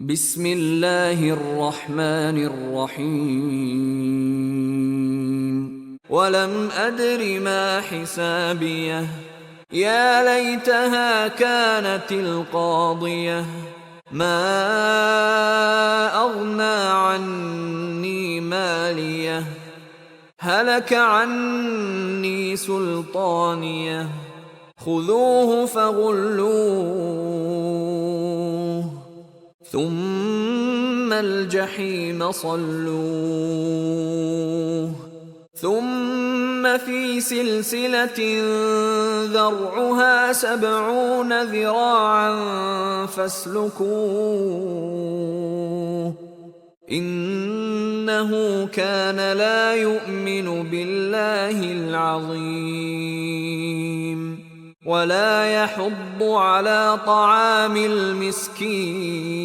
بسم الله الرحمن الرحيم ولم أدر ما حسابيه يا ليتها كانت القاضية ما أغنى عني ماليه هلك عني سلطانيه خذوه فغلوه ثم الجحيم صلوه ثم في سلسلة ذرعها 70 ذراعا فاسلكوه إنه كان لا يؤمن بالله العظيم ولا يحض على طعام المسكين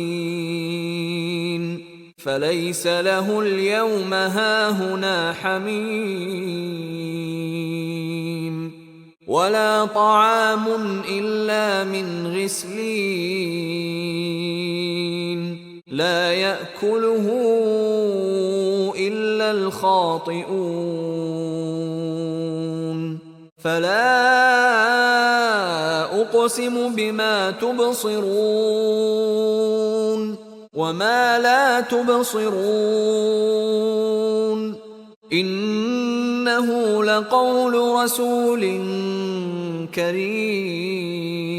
فليس له اليوم هاهنا حميم ولا طعام إلا من غسلين لا يأكله إلا الخاطئون فلا أقسم بما تبصرون وما لا تبصرون إنه لقول رسول كريم